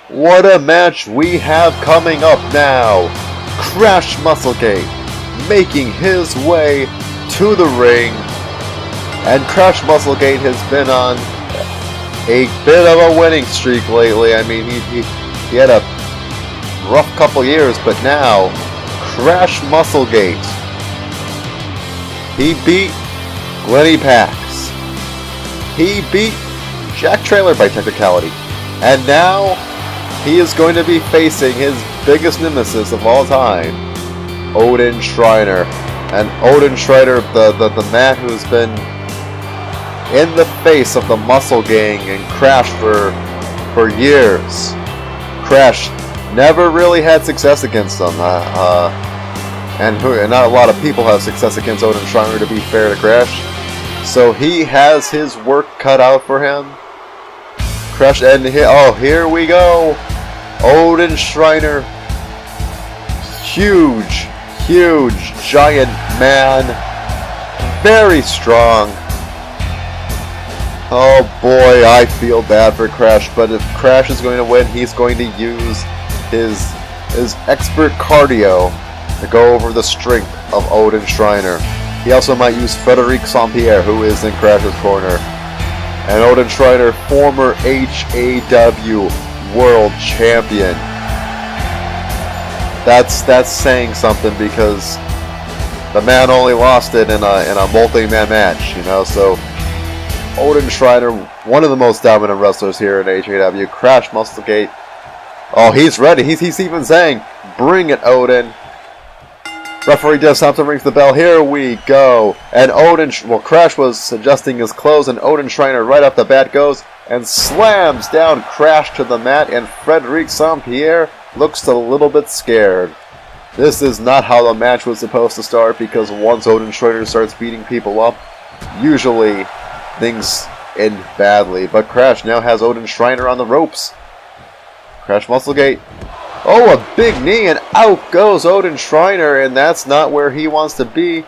What a match we have coming up now. Crash MuscleGate making his way to the ring. And Crash MuscleGate has been on a bit of a winning streak lately. I mean, he had a rough couple years, but now, Crash MuscleGate. He beat Glenny Pax. He beat Jack Trailer by technicality. And now, he is going to be facing his biggest nemesis of all time, Oden Schreiner. And Oden Schreiner, the man who's been in the face of the Muscle Gang and Crash for years. Crash never really had success against them. And not a lot of people have success against Oden Schreiner, to be fair to Crash. So he has his work cut out for him. Crash, and here we go. Oden Schreiner. Huge, giant man. Very strong. Oh boy, I feel bad for Crash, but if Crash is going to win, he's going to use his expert cardio to go over the strength of Oden Schreiner. He also might use Frederic Saint-Pierre, who is in Crash's corner. And Oden Schreiner, former HAW World Champion. That's saying something, because the man only lost it in a multi-man match, you know. So Oden Schreiner, one of the most dominant wrestlers here in HAW. Crash MuscleGate. Oh, he's ready. He's even saying, "Bring it, Oden." Referee Jeff Thompson rings the bell. Here we go. And Crash was adjusting his clothes, and Oden Schreiner right off the bat goes and slams down Crash to the mat, and Frederic Saint-Pierre looks a little bit scared. This is not how the match was supposed to start, because once Oden Schreiner starts beating people up, usually things end badly. But Crash now has Oden Schreiner on the ropes. Crash MuscleGate. Oh, a big knee, and out goes Oden Schreiner, and that's not where he wants to be.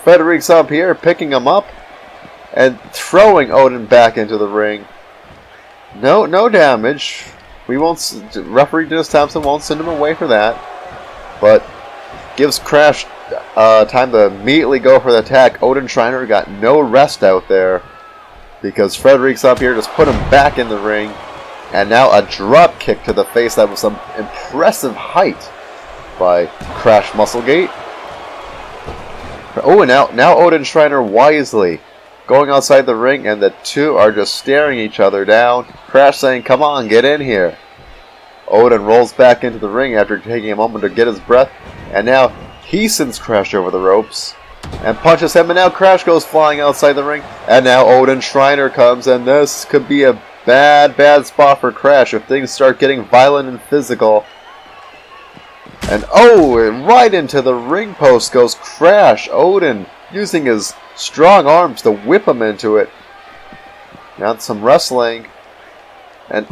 Frederic Saint-Pierre picking him up and throwing Oden back into the ring. No damage. Referee Dennis Thompson won't send him away for that, but gives Crash time to immediately go for the attack. Oden Schreiner got no rest out there, because Frederic Saint-Pierre just put him back in the ring. And now a drop kick to the face. That was some impressive height by Crash MuscleGate. Oh, and now Oden Schreiner wisely going outside the ring, and the two are just staring each other down. Crash saying, "Come on, get in here." Oden rolls back into the ring after taking a moment to get his breath, and now he sends Crash over the ropes and punches him, and now Crash goes flying outside the ring, and now Oden Schreiner comes, and this could be a bad spot for Crash if things start getting violent and physical. And right into the ring post goes Crash. Oden using his strong arms to whip him into it. Now some wrestling. And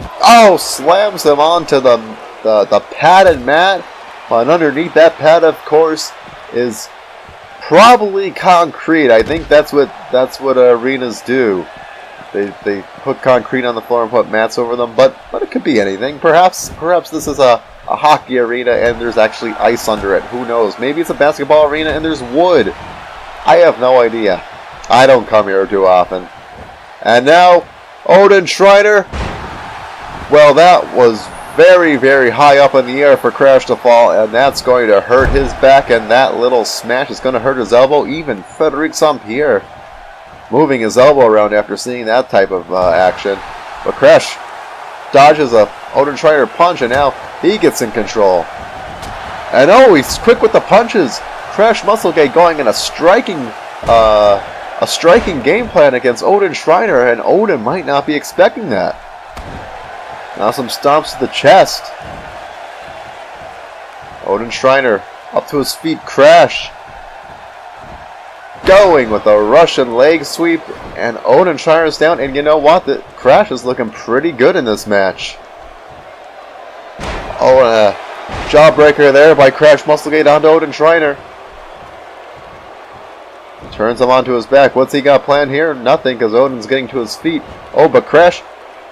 slams him onto the padded mat. And underneath that pad, of course, is probably concrete. I think that's what arenas do. They put concrete on the floor and put mats over them, but it could be anything. Perhaps this is a hockey arena and there's actually ice under it. Who knows? Maybe it's a basketball arena and there's wood. I have no idea. I don't come here too often. And now, Oden Schreiner. Well, that was very, very high up in the air for Crash to fall, and that's going to hurt his back, and that little smash is going to hurt his elbow. Even Frederic Saint-Pierre moving his elbow around after seeing that type of action. But Crash dodges a Oden Schreiner punch, and now he gets in control. And he's quick with the punches. Crash MuscleGate going in a striking game plan against Oden Schreiner, and Oden might not be expecting that. Now some stomps to the chest. Oden Schreiner up to his feet. Crash going with a Russian leg sweep, and Oden Schreiner's down, and you know what? The Crash is looking pretty good in this match. And a jawbreaker there by Crash MuscleGate onto Oden Schreiner. Turns him onto his back. What's he got planned here? Nothing, because Oden's getting to his feet. But Crash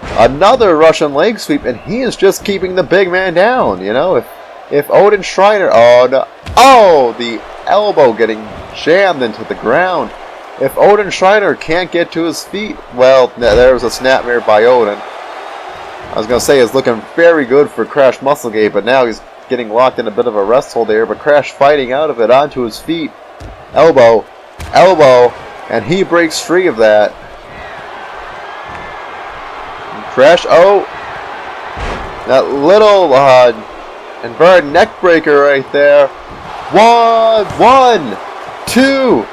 Another Russian leg sweep, and he is just keeping the big man down. You know, if Oden Schreiner, oh no, oh, the elbow getting jammed into the ground. If Oden Schreiner can't get to his feet, well, there was a snapmare by Oden. I was going to say it's looking very good for Crash MuscleGate, but now he's getting locked in a bit of a rest hold there. But Crash fighting out of it onto his feet. Elbow, elbow, and he breaks free of that. Crash, oh, that little inverted neck breaker right there. One, two,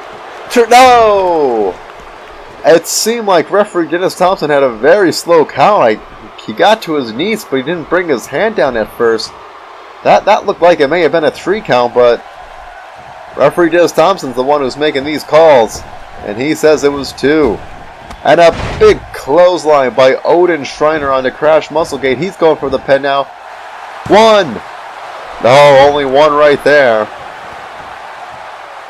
no! It seemed like referee Dennis Thompson had a very slow count. He got to his knees, but he didn't bring his hand down at first. That looked like it may have been a 3 count, but referee Dennis Thompson's the one who's making these calls, and he says it was 2. And a big clothesline by Oden Schreiner onto Crash MuscleGate. He's going for the pin now. 1. No, only 1 right there.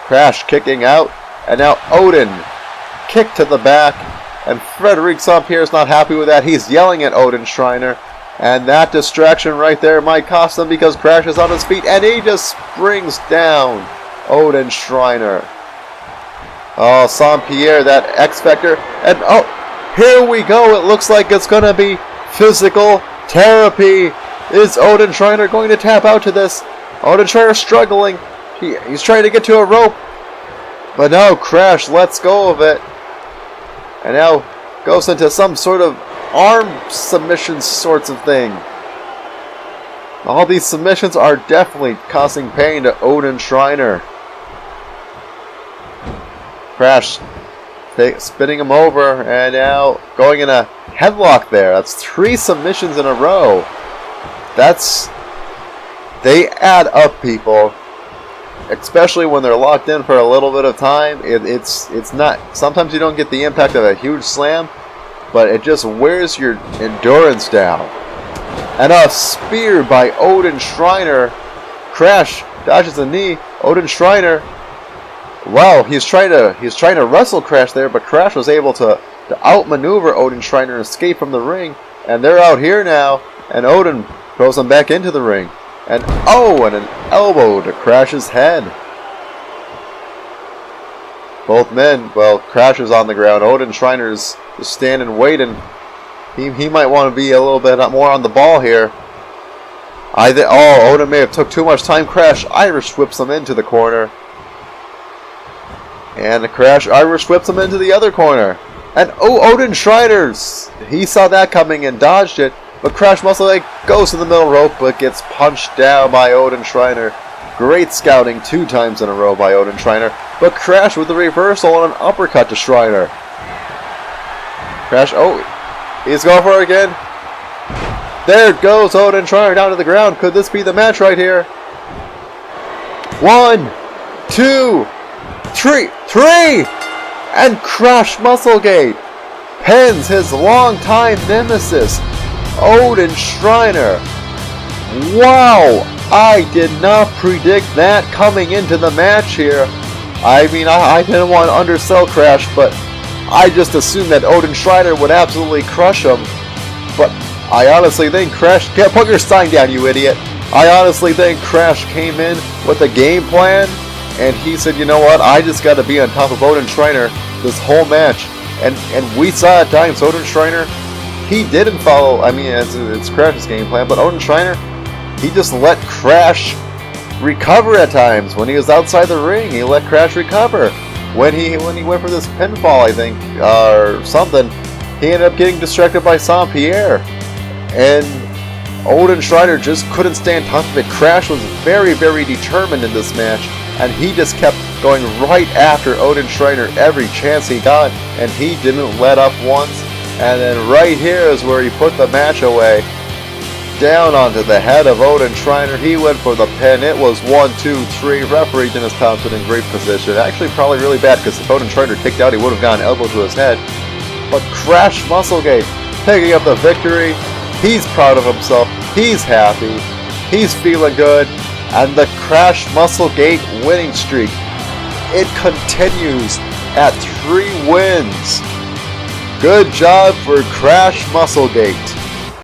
Crash kicking out, and now Oden kick to the back. And Frederic St. Pierre's not happy with that. He's yelling at Oden Schreiner. And that distraction right there might cost him because Crash is on his feet. And he just springs down Oden Schreiner. Oh, St. Pierre, that X Factor. And oh, here we go. It looks like it's going to be physical therapy. Is Oden Schreiner going to tap out to this? Oden Schreiner struggling. He's trying to get to a rope. But no, Crash lets go of it. And now goes into some sort of arm submission sorts of thing. All these submissions are definitely causing pain to Oden Schreiner. Crash spinning him over, and now going in a headlock there. That's 3 submissions in a row. They add up, people. Especially when they're locked in for a little bit of time. It's not, sometimes you don't get the impact of a huge slam, but it just wears your endurance down. And a spear by Oden Schreiner. Crash dodges a knee. Oden Schreiner, wow, he's trying to wrestle Crash there, but Crash was able to outmaneuver Oden Schreiner and escape from the ring. And they're out here now, and Oden throws him back into the ring. And oh, and an elbow to Crash's head. Both men, well, Crash is on the ground. Oden Schreiner's just standing waiting. He might want to be a little bit more on the ball here. Oden may have took too much time. Crash Irish whips him into the corner. And the Crash Irish whips him into the other corner. And oh, Oden Schreiner, he saw that coming and dodged it. But Crash MuscleGate goes to the middle rope, but gets punched down by Oden Schreiner. Great scouting 2 times in a row by Oden Schreiner. But Crash with the reversal and an uppercut to Schreiner. Crash, oh, he's going for it again. There goes Oden Schreiner down to the ground. Could this be the match right here? 1, 2, 3! And Crash MuscleGate pins his longtime nemesis, Oden Schreiner. Wow, I did not predict that coming into the match here. I mean, I didn't want to undersell Crash, but I just assumed that Oden Schreiner would absolutely crush him. But I honestly think Crash... Put your sign down, you idiot. I honestly think Crash came in with a game plan, and he said, you know what, I just got to be on top of Oden Schreiner this whole match. And we saw at times Oden Schreiner, he didn't follow, I mean, it's Crash's game plan, but Oden Schreiner, he just let Crash recover at times. When he was outside the ring, he let Crash recover. When he went for this pinfall, I think, or something, he ended up getting distracted by St. Pierre. And Oden Schreiner just couldn't stay on top of it. Crash was very, very determined in this match, and he just kept going right after Oden Schreiner every chance he got, and he didn't let up once. And then right here is where he put the match away. Down onto the head of Oden Schreiner. He went for the pin. It was 1, 2, 3. Referee Dennis Thompson in great position. Actually, probably really bad, because if Oden Schreiner kicked out, he would have gotten an elbow to his head. But Crash MuscleGate picking up the victory. He's proud of himself. He's happy. He's feeling good. And the Crash MuscleGate winning streak, it continues at 3 wins. Good job for Crash MuscleGate.